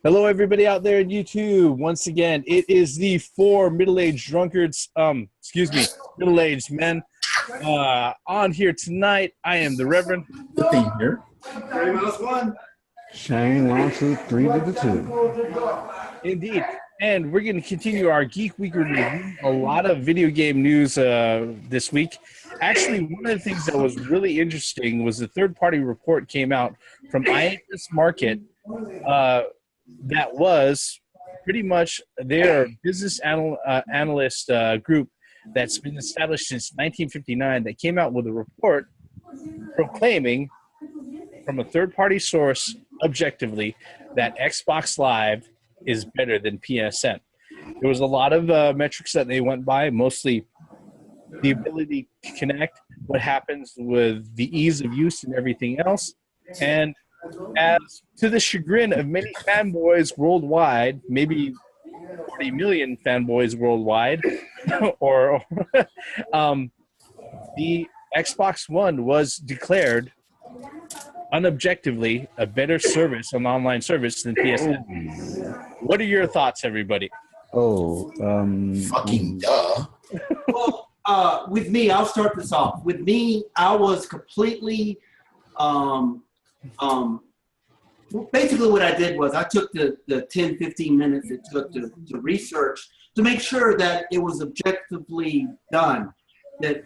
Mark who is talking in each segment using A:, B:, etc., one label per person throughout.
A: Hello, everybody out there in YouTube. Once again, it is the four middle-aged drunkards, middle-aged men. On here tonight, I am the Reverend.
B: The theme here.
C: -1.
D: Shane, 1, 2, 3 to the 2.
A: Indeed. And we're going to continue our Geek Week review. A lot of video game news this week. Actually, one of the things that was really interesting was the third-party report came out from IHS Markit that was pretty much their business analyst group that's been established since 1959 that came out with a report proclaiming from a third-party source objectively that Xbox Live is better than PSN. There was a lot of metrics that they went by, mostly the ability to connect, what happens with the ease of use and everything else. And as to the chagrin of many fanboys worldwide, maybe 40 million fanboys worldwide, or the Xbox One was declared unobjectively a better service, an online service than PSN. What are your thoughts, everybody?
B: Fucking duh.
C: Well, with me, I'll start this off. With me, I was completely, basically what I did was I took the 10, 15 minutes it took to research to make sure that it was objectively done. That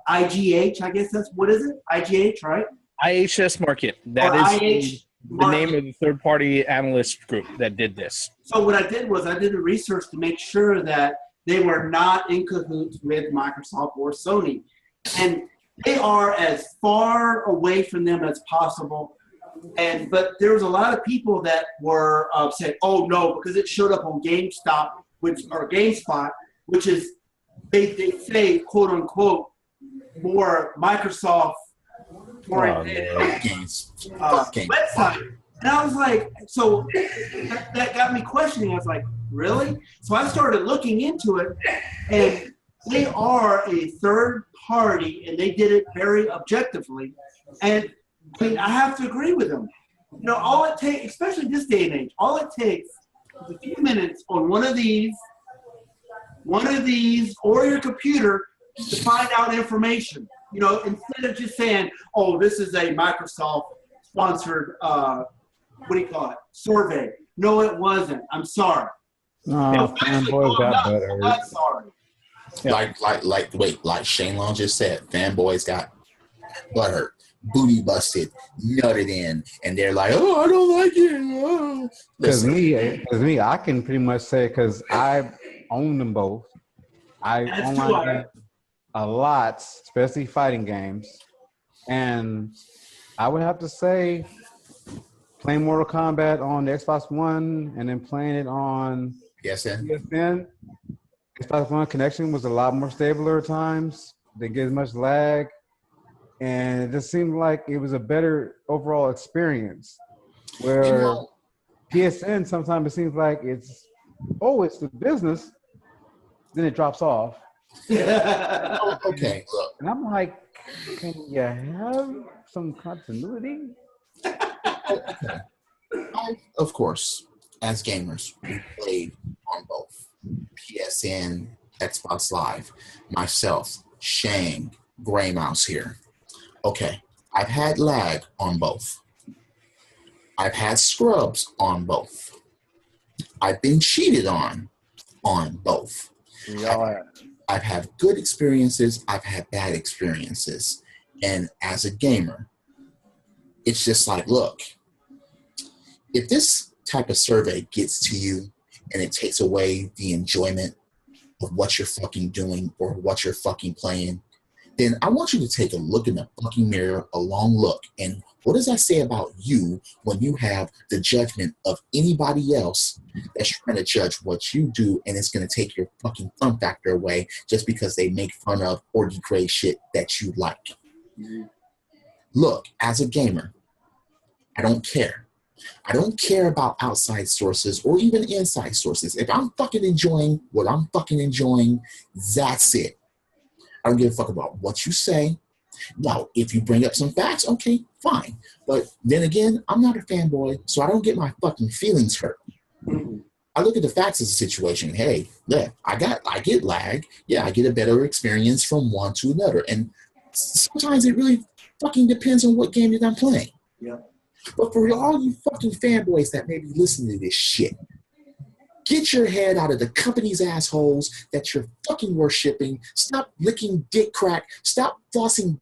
C: IGH, I guess that's, what is it? IGH, right?
A: IHS Markit. That is the name of the third-party analyst group that did this.
C: So what I did was I did the research to make sure that they were not in cahoots with Microsoft or Sony. And they are as far away from them as possible. But there was a lot of people that were saying, oh no, because it showed up on GameStop, or GameSpot, which is, they say, quote unquote, more Microsoft website. And I was like, so that got me questioning. I was like, really? So I started looking into it, and they are a third party, and they did it very objectively. And I mean, I have to agree with them. You know, all it takes, especially this day and age, all it takes is a few minutes on one of these, or your computer to find out information. You know, instead of just saying, oh, this is a Microsoft-sponsored, survey. No, it wasn't. I'm sorry.
D: No, fanboys got better.
C: I'm sorry.
B: Like Shane Long just said, fanboys got butthurt, booty busted, nutted in, and they're like, oh, I don't like it.
D: Because me, I can pretty much say, because I own them both. I own a lot, especially fighting games. And I would have to say, playing Mortal Kombat on the Xbox One and then playing it on PSN, Xbox One connection was a lot more stable at times. Didn't get as much lag. And it just seemed like it was a better overall experience. Where PSN, sometimes it seems like it's the business, then it drops off.
B: Okay, look.
D: And I'm like, can you have some continuity?
B: Okay. Of course, as gamers, we played on both PSN, Xbox Live. Myself, Shane, Gray Mouse here. Okay, I've had lag on both. I've had scrubs on both. I've been cheated on both. I've had good experiences. I've had bad experiences. And as a gamer, it's just like, look, if this type of survey gets to you and it takes away the enjoyment of what you're fucking doing or what you're fucking playing, then I want you to take a look in the fucking mirror, a long look. And what does that say about you when you have the judgment of anybody else that's trying to judge what you do, and it's going to take your fucking fun factor away just because they make fun of or degrade shit that you like? Mm-hmm. Look, as a gamer, I don't care. I don't care about outside sources or even inside sources. If I'm fucking enjoying what I'm fucking enjoying, that's it. I don't give a fuck about what you say. Now, if you bring up some facts, okay, fine. But then again, I'm not a fanboy, so I don't get my fucking feelings hurt. I look at the facts of the situation. Hey, yeah, I get lag. Yeah, I get a better experience from one to another. And sometimes it really fucking depends on what game that I'm playing.
C: Yeah.
B: But for all you fucking fanboys that may be listening to this shit, get your head out of the company's assholes that you're fucking worshipping. Stop licking dick crack. Stop flossing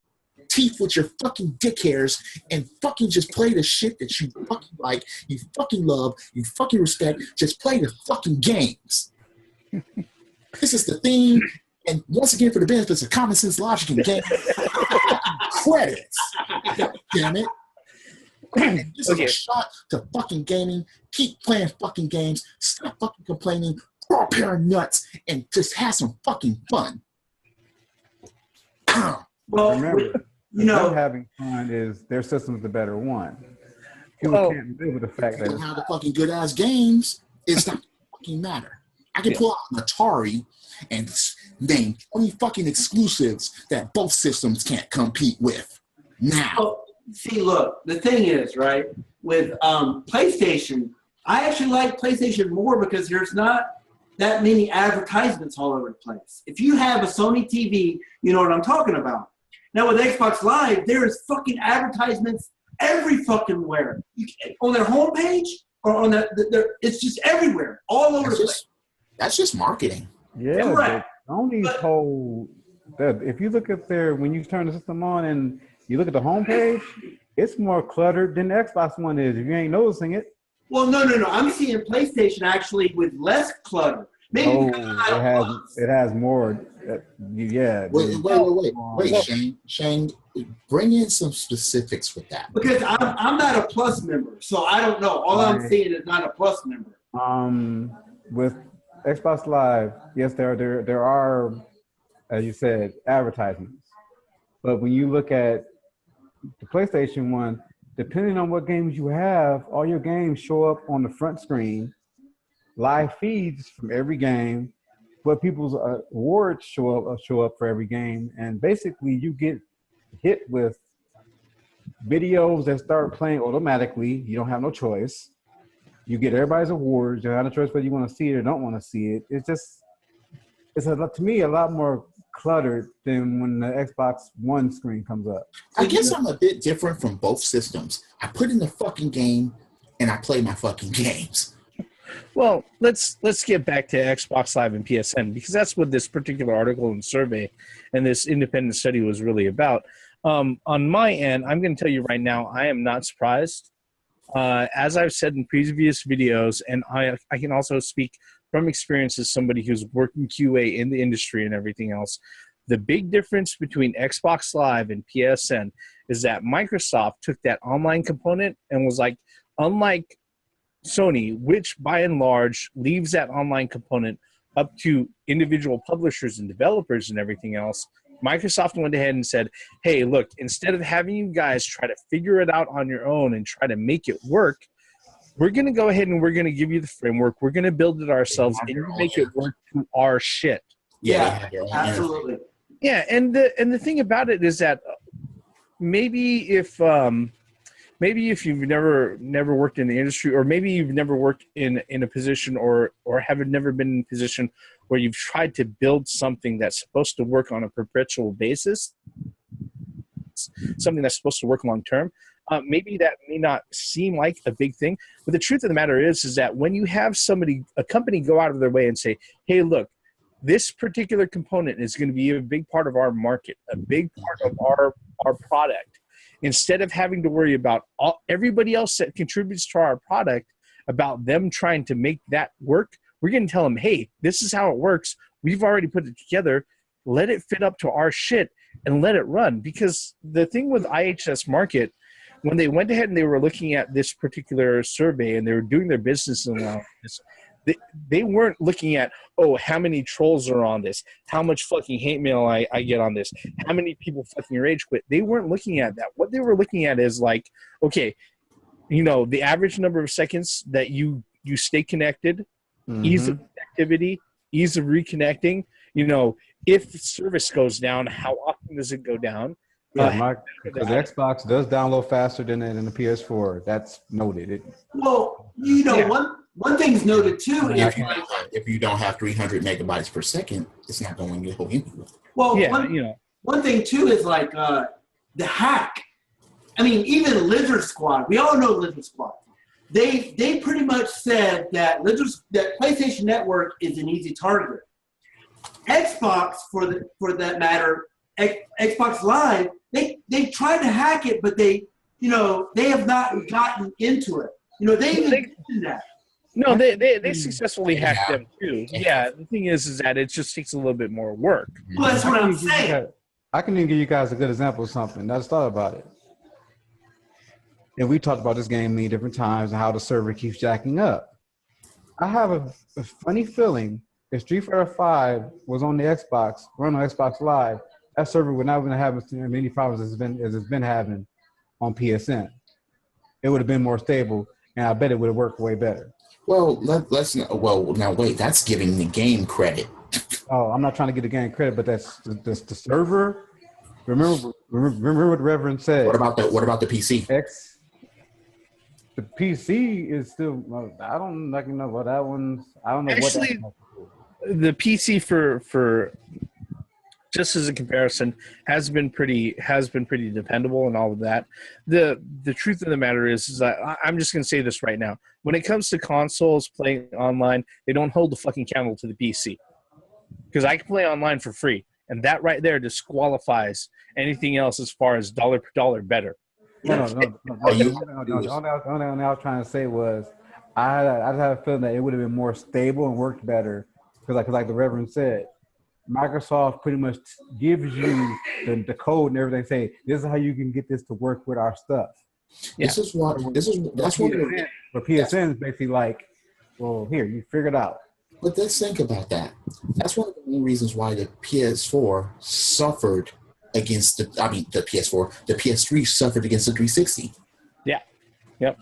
B: teeth with your fucking dick hairs and fucking just play the shit that you fucking like, you fucking love, you fucking respect. Just play the fucking games. This is the theme. And once again, for the benefits of common sense, logic, and game credits. God damn it. And this is a shot to fucking gaming. Keep playing fucking games. Stop fucking complaining. Grow a pair of nuts and just have some fucking fun.
C: Well,
D: Remember, them having fun is their system's the better one. People can't live with the fact that
B: have the fucking good ass games. It's not fucking matter. I can pull out an Atari and name 20 fucking exclusives that both systems can't compete with. Now.
C: Well, see, look, the thing is, right, with PlayStation, I actually like PlayStation more because there's not that many advertisements all over the place. If you have a Sony TV, you know what I'm talking about. Now with Xbox Live, there is fucking advertisements every fucking where. On their homepage or on it's just everywhere, all over the place.
B: That's just marketing.
D: Yeah, correct. Sony's whole, if you look at when you turn the system on and you look at the homepage, it's more cluttered than the Xbox One is, if you ain't noticing it.
C: Well, no. I'm seeing PlayStation actually with less clutter. Maybe
D: it has more. Yeah.
B: Wait, Shane, bring in some specifics with that.
C: Because I'm not a Plus member, so I don't know. All I'm seeing is not a Plus member.
D: With Xbox Live, yes, there are, as you said, advertisements. But when you look at the PlayStation one, depending on what games you have, all your games show up on the front screen. Live feeds from every game, what people's awards show up for every game, and basically you get hit with videos that start playing automatically. You don't have no choice. You get everybody's awards. You don't have no choice whether you want to see it or don't want to see it. To me a lot more cluttered than when the Xbox One screen comes up.
B: I guess I'm a bit different from both systems. I put in the fucking game and I play my fucking games.
A: Well, let's get back to Xbox Live and PSN, because that's what this particular article and survey and this independent study was really about. On my end, I'm going to tell you right now, I am not surprised. As I've said in previous videos, and I can also speak from experience as somebody who's working QA in the industry and everything else, the big difference between Xbox Live and PSN is that Microsoft took that online component and was like, unlike Sony, which by and large leaves that online component up to individual publishers and developers and everything else, Microsoft went ahead and said, hey, look, instead of having you guys try to figure it out on your own and try to make it work, we're going to go ahead and we're going to give you the framework. We're going to build it ourselves and make it work to our shit.
C: Yeah, absolutely.
A: Yeah, and the thing about it is that maybe if you've never worked in the industry, or maybe you've never worked in a position or haven't never been in a position where you've tried to build something that's supposed to work on a perpetual basis, something that's supposed to work long term, maybe that may not seem like a big thing. But the truth of the matter is that when you have a company go out of their way and say, hey, look, this particular component is going to be a big part of our market, a big part of our product. Instead of having to worry about everybody else that contributes to our product, about them trying to make that work, we're going to tell them, hey, this is how it works. We've already put it together. Let it fit up to our shit and let it run. Because the thing with IHS Markit, when they went ahead and they were looking at this particular survey and they were doing their business analysis, they weren't looking at, oh, how many trolls are on this, how much fucking hate mail I get on this, how many people fucking rage quit. They weren't looking at that. What they were looking at is like, okay, the average number of seconds that you stay connected, ease of activity, ease of reconnecting, if service goes down, how often does it go down?
D: Because the Xbox does download faster than the PS4. That's noted.
C: Well, one thing's noted too.
B: If you don't have 300 megabytes per second, it's not going to go anywhere.
C: Well, one thing too is like the hack. I mean, even Lizard Squad. We all know Lizard Squad. They pretty much said that PlayStation Network is an easy target. Xbox, for that matter, Xbox Live, they tried to hack it, but they have not gotten into it. They even did that.
A: No, they successfully hacked them too. Yeah, the thing is that it just takes a little bit more work.
C: Well, that's what I'm saying.
D: I can even give you guys a good example of something. I just thought about it. And we talked about this game many different times and how the server keeps jacking up. I have a funny feeling if Street Fighter V was on the Xbox, run on Xbox Live, that server would not have as many problems as it's been having on PSN. It would have been more stable, and I bet it would have worked way better.
B: Well, now wait, that's giving the game credit.
D: Oh, I'm not trying to get the game credit, but that's the server. Remember what the Reverend said.
B: What about the PC?
D: The PC is still. I don't know about that one. I don't know.
A: Actually, the PC for just as a comparison has been pretty dependable and all of that. The truth of the matter is that I'm just going to say this right now. When it comes to consoles playing online, they don't hold the fucking candle to the PC. Because I can play online for free, and that right there disqualifies anything else as far as dollar per dollar better.
D: No. The only I was trying to say was I had a feeling that it would have been more stable and worked better because like the Reverend said, Microsoft pretty much gives you the code and everything. Say this is how you can get this to work with our stuff.
B: Yeah. That's what
D: for PSN is basically like, well, here you figure it out.
B: But let's think about that. That's one of the main reasons why the PS4 suffered against the PS3 suffered against the 360.
A: Yeah. Yep.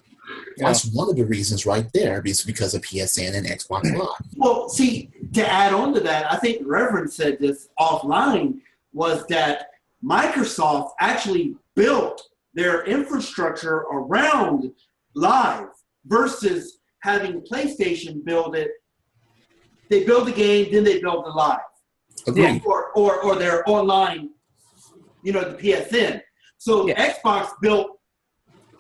B: That's one of the reasons right there, because of PSN and Xbox Live.
C: Well, see, to add on to that, I think Reverend said this offline, was that Microsoft actually built their infrastructure around Live versus having PlayStation build it. They build the game, then they build the Live.
B: Agreed.
C: Or their online, the PSN. So Xbox built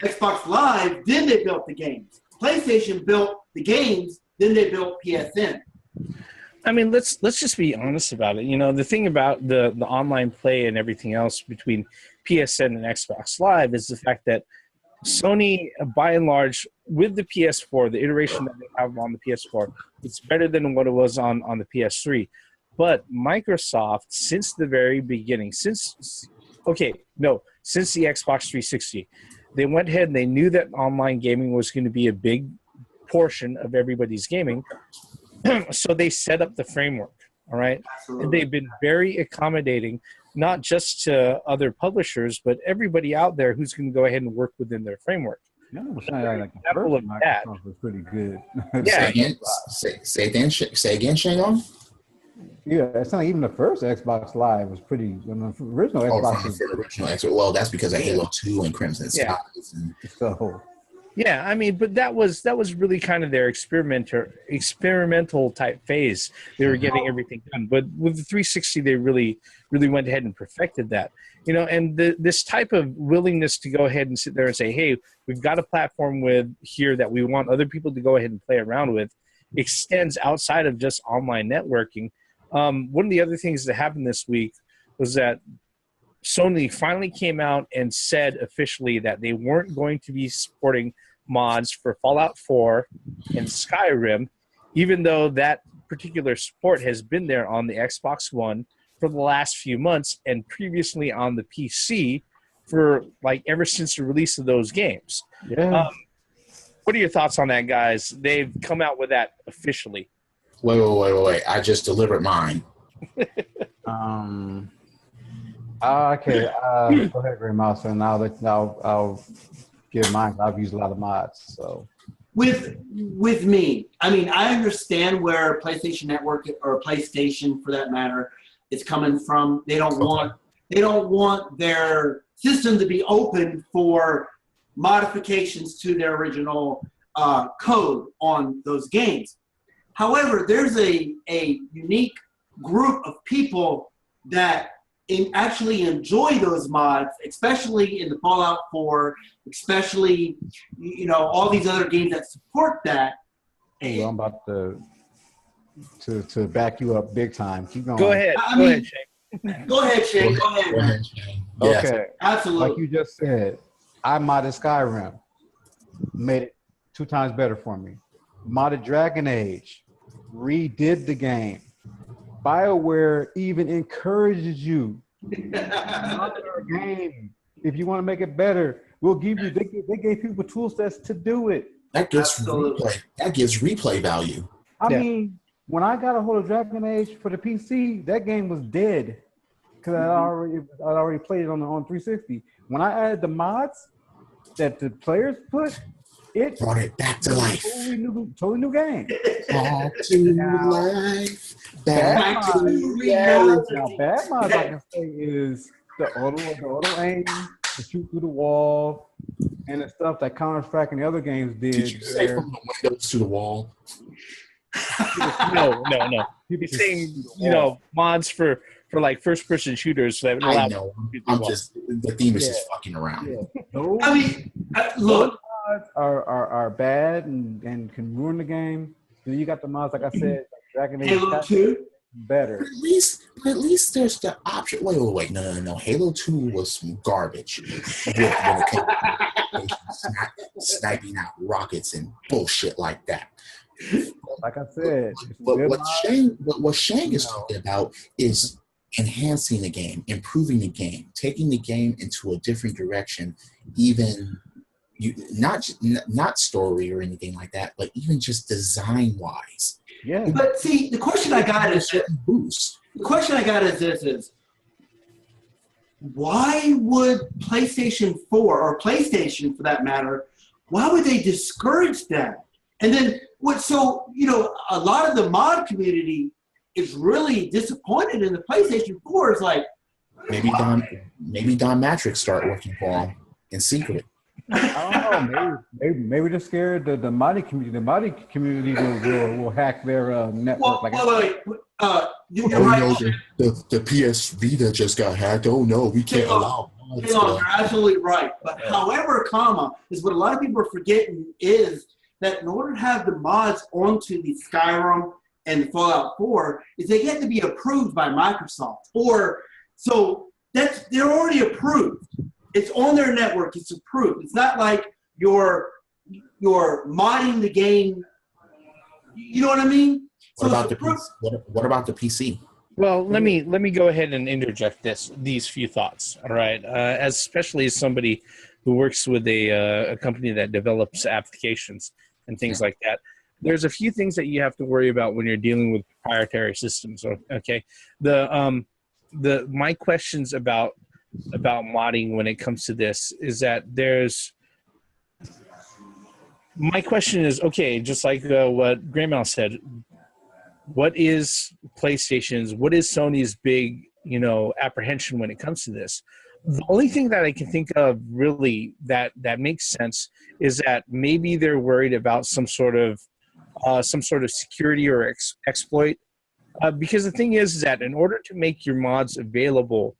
C: Xbox Live, then they built the games. PlayStation built the games, then they built PSN.
A: I mean, let's just be honest about it. The thing about the online play and everything else between PSN and Xbox Live is the fact that Sony, by and large, with the PS4, the iteration that they have on the PS4, it's better than what it was on the PS3. But Microsoft, since the very beginning, since the Xbox 360, they went ahead and they knew that online gaming was going to be a big portion of everybody's gaming. So they set up the framework, all right?
C: Absolutely.
A: And they've been very accommodating, not just to other publishers, but everybody out there who's going to go ahead and work within their framework.
D: Yeah, Microsoft was pretty good.
A: Yeah.
B: Say again, Shane.
D: Yeah, it's not even the first Xbox Live was pretty. When the original Xbox was
B: the original Xbox. Well, that's because of Halo 2 and Crimson Skies.
D: So.
A: Yeah, I mean, but that was really kind of their experimental type phase. They were getting everything done, but with the 360, they really went ahead and perfected that. And this type of willingness to go ahead and sit there and say, "Hey, we've got a platform here that we want other people to go ahead and play around with," extends outside of just online networking. One of the other things that happened this week was that Sony finally came out and said officially that they weren't going to be supporting mods for Fallout 4 and Skyrim, even though that particular support has been there on the Xbox One for the last few months and previously on the PC for ever since the release of those games.
D: Yeah.
A: What are your thoughts on that, guys? They've come out with that officially.
B: Wait. I just delivered mine.
D: Okay. Go ahead, Grey Mouse, and I'll give mine. I've used a lot of mods, so.
C: With me, I mean, I understand where PlayStation Network or PlayStation, for that matter, is coming from. They don't want They don't want their system to be open for modifications to their original code on those games. However, there's a unique group of people that actually enjoy those mods, especially in the Fallout 4, especially, all these other games that support that.
D: Hey, I'm about to back you up big time. Keep going.
A: Go ahead. Go ahead, Shane.
C: Go ahead, Shane. Go ahead.
B: Shane. Yes.
D: Okay.
C: Absolutely.
D: Like you just said, I modded Skyrim. Made it 2 times better for me. Modded Dragon Age. Redid the game. BioWare even encourages you. Mod our game. If you want to make it better, we'll give you. They gave people tool sets to do it.
B: That gives replay value.
D: I mean, when I got a hold of Dragon Age for the PC, that game was dead because I'd already played it on 360. When I added the mods that the players put, it
B: brought it back to life.
D: Totally new game.
B: Back to life. Back to
D: reality. Now, bad mods I can say is the auto aim, the shoot through the wall, and the stuff that Counter-Strike and the other games did.
B: Did you say from the windows to the wall?
A: No. You're saying, mods for like first-person shooters. So
B: I know. I'm just, the theme is just fucking around.
D: Yeah.
C: I mean, look.
D: Mods are bad and can ruin the game. Then you got the mods, like I said, like Dragon Age.
C: Halo 2?
D: Better.
B: But at least there's the option. Wait. No. Halo 2 was some garbage. When it came to sniping out rockets and bullshit like that.
D: Like I said,
B: but what Shang is talking about is enhancing the game, improving the game, taking the game into a different direction, even not story or anything like that, but even just design wise.
D: Yeah.
C: But see, the question I got is
B: boost.
C: The question I got is this: why would PlayStation 4 or PlayStation, for that matter, why would they discourage that? And then a lot of the mod community is really disappointed in the PlayStation 4. It's like
B: maybe Don Matrix start working for them in secret.
D: I don't know. Maybe they're scared the modding community. The modding community will hack their network.
C: You're right.
B: The PS Vita just got hacked. Oh no, we can't allow.
C: You're absolutely right. But however, is what a lot of people are forgetting is that in order to have the mods onto the Skyrim and the Fallout 4, is they get to be approved by Microsoft. They're already approved. It's on their network. It's approved. It's not like you're modding the game. You know what I mean?
B: What about the PC?
A: Well, let me go ahead and interject these few thoughts. All right, especially as somebody who works with a company that develops applications and things like that. There's a few things that you have to worry about when you're dealing with proprietary systems. Okay, my questions about modding when it comes to this is that my question is, okay, just like what Graymal said, what is PlayStation's, what is Sony's big, apprehension when it comes to this? The only thing that I can think of really that makes sense is that maybe they're worried about some sort of security or exploit. Because the thing is that in order to make your mods available,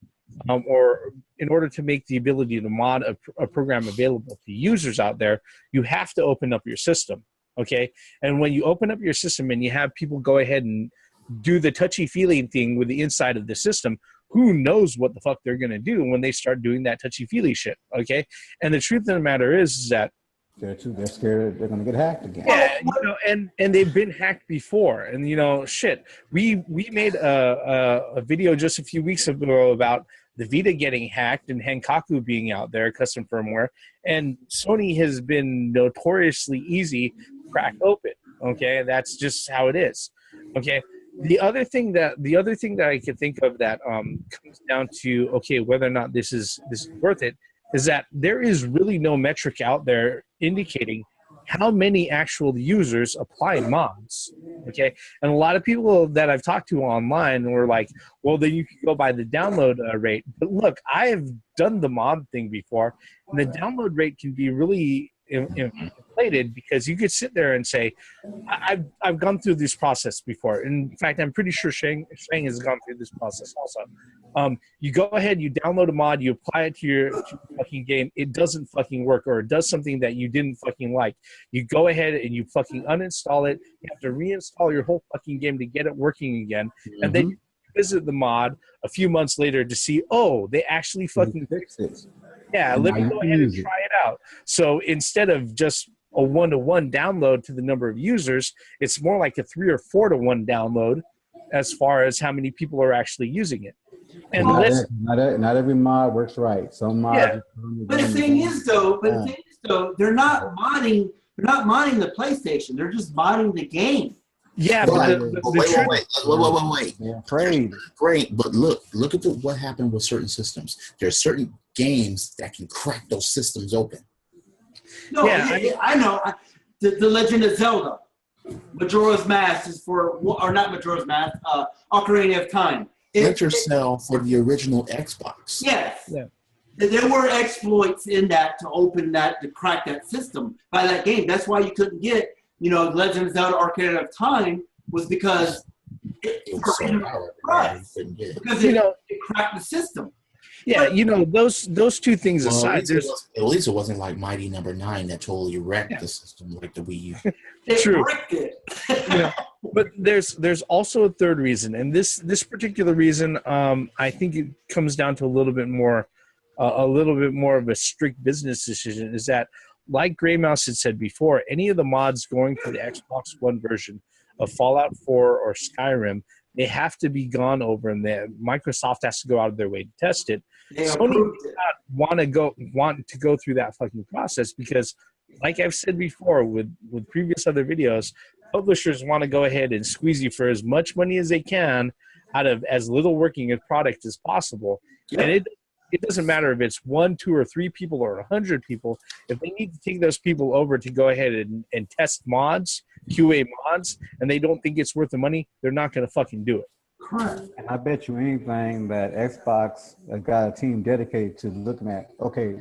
A: or in order to make the ability to mod a program available to users out there, you have to open up your system, okay? And when you open up your system and you have people go ahead and do the touchy-feely thing with the inside of the system, who knows what the fuck they're going to do when they start doing that touchy-feely shit, okay? And the truth of the matter is that
D: they're scared they're going to get hacked again.
A: Yeah, and they've been hacked before. And, shit, we made a video just a few weeks ago about the Vita getting hacked and Hankaku being out there, custom firmware. And Sony has been notoriously easy to crack open, okay? That's just how it is, okay? The other thing that I could think of that comes down to, okay, whether or not this is worth it, is that there is really no metric out there indicating how many actual users apply mods. Okay, and a lot of people that I've talked to online were like, well, then you can go by the download rate. But look, I have done the mod thing before, and the download rate can be really inflated, because you could sit there and say, I've gone through this process before. In fact, I'm pretty sure Shang has gone through this process also. You go ahead, you download a mod, you apply it to your fucking game, it doesn't fucking work, or it does something that you didn't fucking like. You go ahead and you fucking uninstall it. You have to reinstall your whole fucking game to get it working again. Mm-hmm. And then you visit the mod a few months later to see, oh, they actually fucking fixed it. Yeah, let me go ahead and try it out. So instead of just a 1-to-1 download to the number of users, it's more like a 3 or 4-to-1 download as far as how many people are actually using it. And
D: not every mod works right. Some mods.
C: Yeah. But the thing is, though, they're not modding. They're not modding the PlayStation. They're just modding the game.
A: Yeah,
B: wait.
D: They're afraid.
B: Great, but look at what happened with certain systems. There are certain games that can crack those systems open.
C: No, yeah, I know. The Legend of Zelda, Majora's Mask is or not Majora's Mask, Ocarina of Time.
B: Splinter Cell for the original Xbox.
C: Yes. Yeah. There were exploits in that to crack that system by that game. That's why you couldn't get, Legend of Zelda Ocarina of Time, was because it cracked the system.
A: Yeah, those two things aside,
B: at least it wasn't like Mighty Number 9 that totally wrecked the system like the Wii U.
A: True. But there's also a third reason, and this particular reason, I think it comes down to a little bit more of a strict business decision. Is that, like Grey Mouse had said before, any of the mods going for the Xbox One version of Fallout 4 or Skyrim, they have to be gone over, and Microsoft has to go out of their way to test it. Sony does not want to go through that fucking process, because, like I've said before with previous other videos, publishers want to go ahead and squeeze you for as much money as they can out of as little working a product as possible. Yeah. And it doesn't matter if it's 1, 2, or 3 people or 100 people. If they need to take those people over to go ahead and test mods, QA mods, and they don't think it's worth the money, they're not going to fucking do it.
C: Correct.
D: And I bet you anything that Xbox has got a team dedicated to looking at, okay,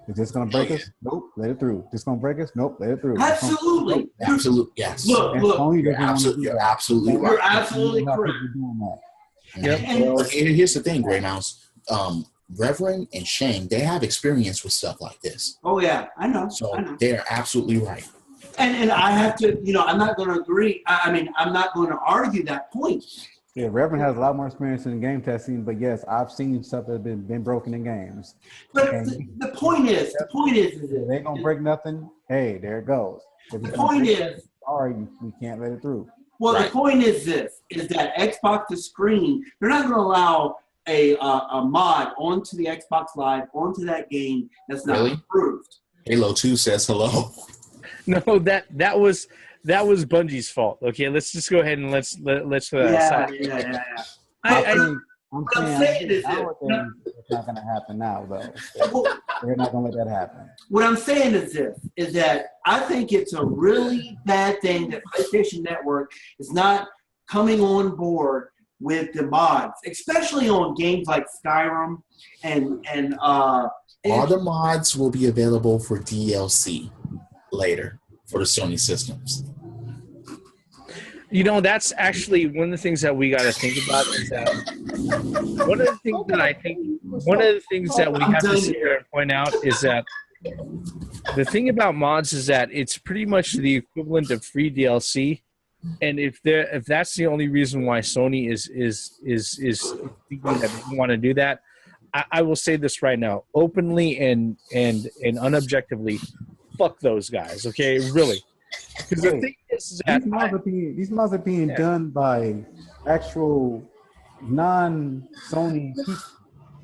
D: is this going to break us? Nope, let it through. This going to break us? Nope, let it through.
C: Absolutely.
B: Absolutely, yes.
C: Look.
B: You're absolutely right.
C: You're absolutely correct.
B: Yep. Well, here's the thing, Grey Mouse. Reverend and Shane, they have experience with stuff like this.
C: Oh, yeah, I know.
B: So they're absolutely right.
C: And I have to, I'm not going to agree. I'm not going to argue that point.
D: Yeah, Reverend has a lot more experience in game testing, but yes, I've seen stuff that's been broken in games.
C: But the point is,
D: if they don't break nothing, hey, there it goes.
C: The point is,
D: sorry, we can't let it through.
C: Well, right. The point is that Xbox screen, they're not going to allow a mod onto the Xbox Live, onto that game that's not approved.
B: Halo 2 says hello.
A: No, that was Bungie's fault. Okay, let's just go ahead and let's aside.
C: Yeah.
D: I'm saying it's not going to happen now, though. They're not going to let that happen.
C: What I'm saying is that I think it's a really bad thing that PlayStation Network is not coming on board with the mods, especially on games like Skyrim and all
B: the mods will be available for DLC later for the Sony systems.
A: That's actually one of the things that we got to think about. Is that one of the things that we have to sit there and point out is that the thing about mods is that it's pretty much the equivalent of free DLC. And if that's the only reason why Sony is thinking that they don't want to do that, I will say this right now, openly and unobjectively, fuck those guys. Okay, really. Because the thing is that
D: these mods are being done by actual non-Sony people.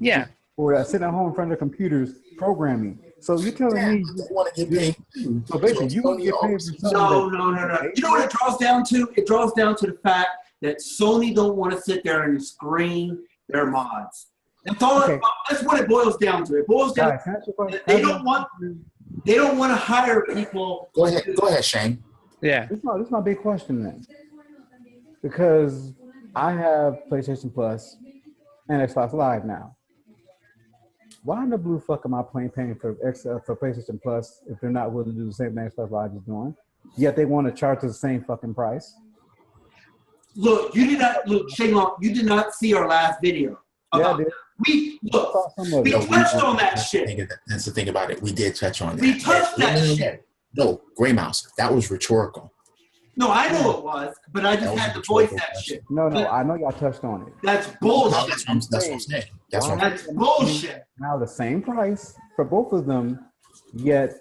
A: Yeah.
D: Or sitting at home in front of their computers programming. So you're telling me you want to get paid? So basically, you want to get paid for something?
C: No. You know what it draws down to? It draws down to the fact that Sony don't want to sit there and screen their mods. That's all. That's what it boils down to. It boils down to they don't want. They don't want to hire people.
B: Go ahead, Shane.
A: Yeah.
D: This is my big question then. Because I have PlayStation Plus and Xbox Live now. Why in the blue fuck am I paying for PlayStation Plus if they're not willing to do the same thing Xbox Live is doing? Yet they want to charge us the same fucking price.
C: Look, Shane Long, you did not see our last video.
D: Yeah, I did.
C: We touched on that shit.
B: That's the thing about it. We did touch on that.
C: We touched that shit.
B: No, Gray Mouse, that was rhetorical.
C: No, I know it was, but I just had to voice that shit.
D: No, I know y'all touched on it.
C: That's bullshit.
B: That's what I'm saying.
C: That's bullshit.
D: Now the same price for both of them, yet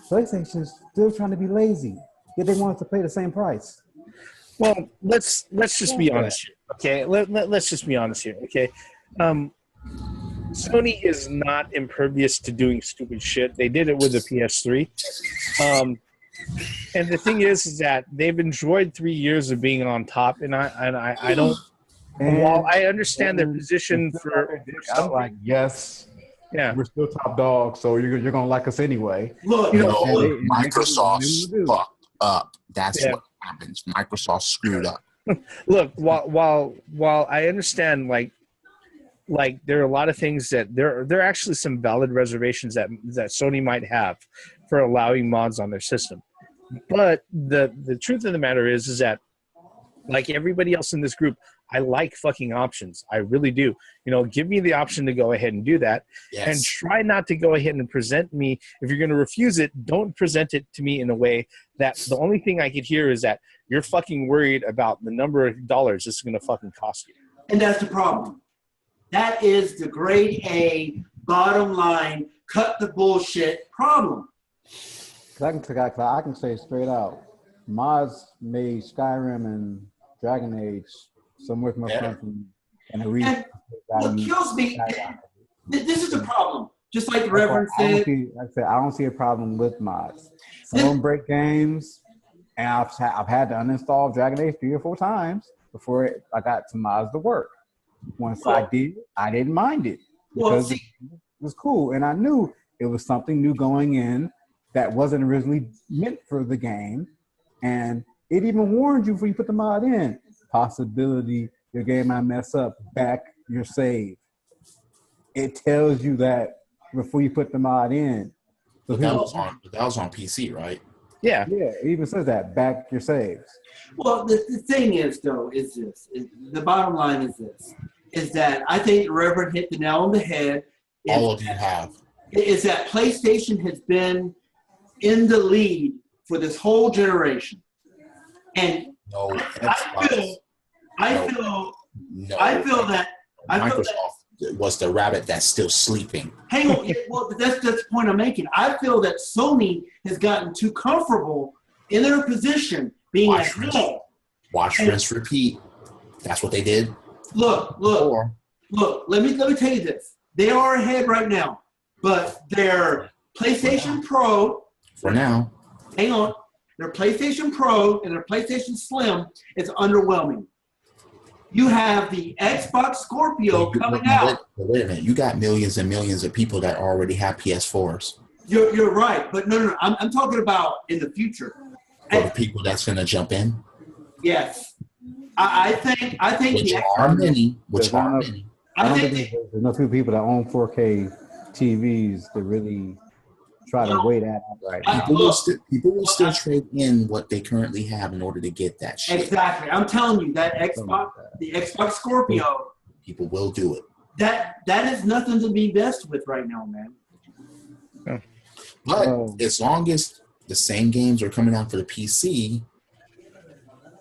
D: PlayStation's still trying to be lazy. Yet they want us to pay the same price.
A: Well, let's just be honest here, okay? Let's just be honest here, okay? Sony is not impervious to doing stupid shit. They did it with the PS3. And the thing is that they've enjoyed 3 years of being on top, and I don't. While I understand their position for
D: I'm like, yes,
A: yeah,
D: we're still top dogs, so you're gonna like us anyway.
C: Look,
B: Microsoft's fucked up. That's what happens. Microsoft screwed up.
A: Look, while I understand, like there are a lot of things that there are actually some valid reservations that Sony might have for allowing mods on their system. But the truth of the matter is that, like everybody else in this group, I like fucking options. I really do. Give me the option to go ahead and do that. Yes. And try not to go ahead and present me. If you're going to refuse it, don't present it to me in a way that the only thing I could hear is that you're fucking worried about the number of dollars it's going to fucking cost you.
C: And that's the problem. That is the grade A, bottom line, cut the bullshit problem.
D: I can say straight out, mods made Skyrim and Dragon Age so much more fun and a reason.
C: What kills me, this is the problem. Just like the Reverend said.
D: I don't see a problem with mods. Some of them break games, and I've had to uninstall Dragon Age 3 or 4 times before I got some mods to work. Once I did, I didn't mind it because it was cool, and I knew it was something new going in that wasn't originally meant for the game, and it even warned you before you put the mod in. Possibility your game might mess up, back your save. It tells you that before you put the mod in.
B: So that was on PC, right?
A: Yeah.
D: Yeah, it even says that, back your saves.
C: Well, the thing is, though, the bottom line is this, is that I think the Reverend hit the nail on the head.
B: All of you have.
C: Is that PlayStation has been in the lead for this whole generation. And I feel that
B: Microsoft was the rabbit that's still sleeping.
C: Hang on, well, that's the point I'm making. I feel that Sony has gotten too comfortable in their position, being
B: Watch, rinse, repeat. That's what they did.
C: Look. Let me tell you this. They are ahead right now, but their PlayStation Pro.
B: For now.
C: Hang on. Their PlayStation Pro and their PlayStation Slim is underwhelming. You have the Xbox Scorpio coming out.
B: Wait a minute. You got millions and millions of people that already have PS4s.
C: You're right, but no. I'm talking about in the future.
B: For the people that's going to jump in.
C: Yes, I think
B: which are many.
D: I don't think there's enough people that own 4K TVs to really try to weigh that out right.
B: People will still trade in what they currently have in order to get that shit.
C: Exactly. I'm telling you that the Xbox Scorpio.
B: People will do it.
C: That is nothing to be messed with right now, man.
B: But as long as the same games are coming out for the PC,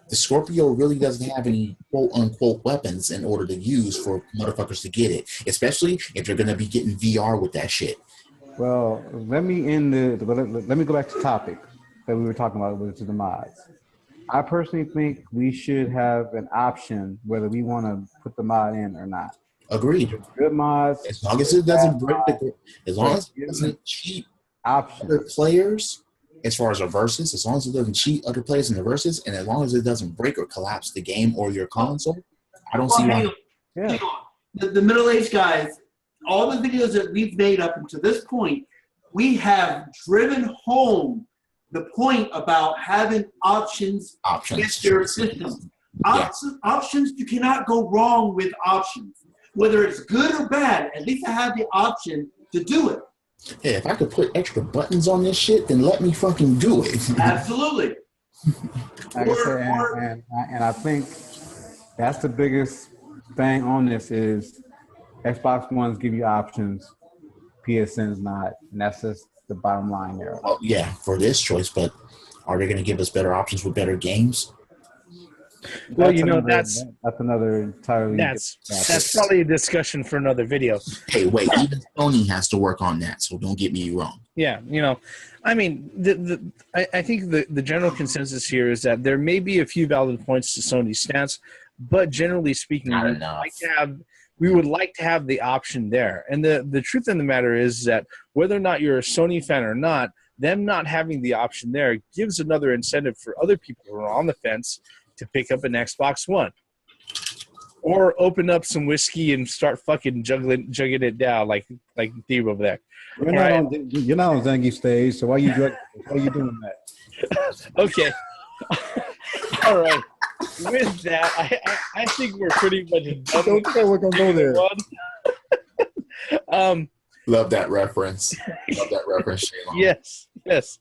B: the Scorpio really doesn't have any quote-unquote weapons in order to use for motherfuckers to get it, especially if they're going to be getting VR with that shit.
D: Well, let me go back to the topic that we were talking about, which is the mods. I personally think we should have an option whether we want to put the mod in or not.
B: Agreed.
D: Good mods.
B: As long as it doesn't break as long as it doesn't cheat other players, as far as a versus, as long as it doesn't cheat other players in the versus, and as long as it doesn't break or collapse the game or your console, I don't see why.
C: The middle-aged guys, all the videos that we've made up until this point, we have driven home the point about having options with your system. Options, you cannot go wrong with options. Whether it's good or bad, at least I have the option to do it.
B: Hey, if I could put extra buttons on this shit, then let me fucking do it.
C: Absolutely.
D: Like I said, and I think that's the biggest thing on this is Xbox Ones give you options, PSN's not, and that's just the bottom line there.
B: Well, yeah, for this choice, but are they going to give us better options with better games?
A: Well,
D: that's another entirely.
A: That's probably a discussion for another video.
B: Hey, wait, even Sony has to work on that, so don't get me wrong.
A: Yeah, I mean, I think the general consensus here is that there may be a few valid points to Sony's stance, but generally speaking, we would like to have the option there. And the truth of the matter is that whether or not you're a Sony fan or not, them not having the option there gives another incentive for other people who are on the fence to pick up an Xbox One. Or open up some whiskey and start fucking jugging it down like Steve over there.
D: You're not on Zangief stage, so why you doing that?
A: Okay. All right. With that, I think we're pretty much done.
D: Don't say we're gonna go there.
B: Love that reference. Love that reference, Shaylon.
A: Yes.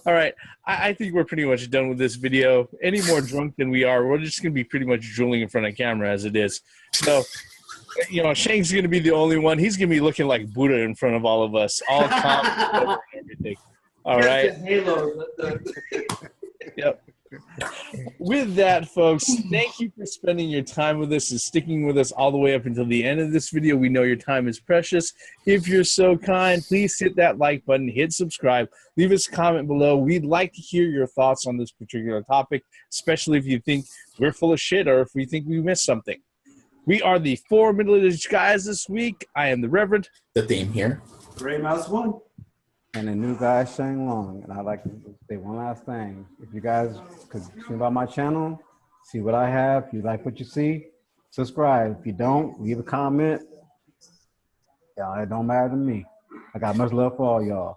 A: All right. I think we're pretty much done with this video. Any more drunk than we are, we're just going to be pretty much drooling in front of camera as it is. So, Shane's going to be the only one. He's going to be looking like Buddha in front of all of us. All calm and everything. All right.
C: Halo.
A: Yep. With that, folks, thank you for spending your time with us and sticking with us all the way up until the end of this video. We know your time is precious. If you're so kind, please hit that like button, hit subscribe, leave us a comment below. We'd like to hear your thoughts on this particular topic, especially if you think we're full of shit or if we think we missed something. We are the 4 middle-aged guys this week. I am the Reverend.
B: The theme here.
C: Gray Mouse 1.
D: And the new guy, Shane Long. And I'd like to say one last thing. If you guys could see about my channel, see what I have. If you like what you see, subscribe. If you don't, leave a comment. It don't matter to me. I got much love for all y'all.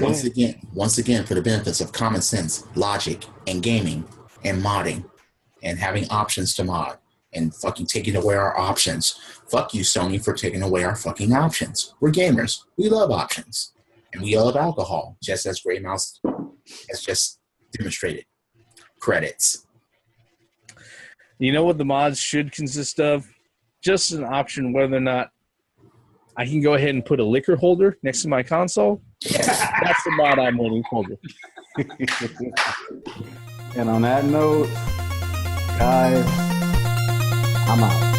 B: Once again, for the benefits of common sense, logic, and gaming, and modding, and having options to mod, and fucking taking away our options. Fuck you, Sony, for taking away our fucking options. We're gamers. We love options. And we love alcohol, just as Grey Mouse has just demonstrated. Credits.
A: You know what the mods should consist of? Just an option whether or not I can go ahead and put a liquor holder next to my console. That's the mod I'm waiting for.
D: And on that note, guys, I'm out.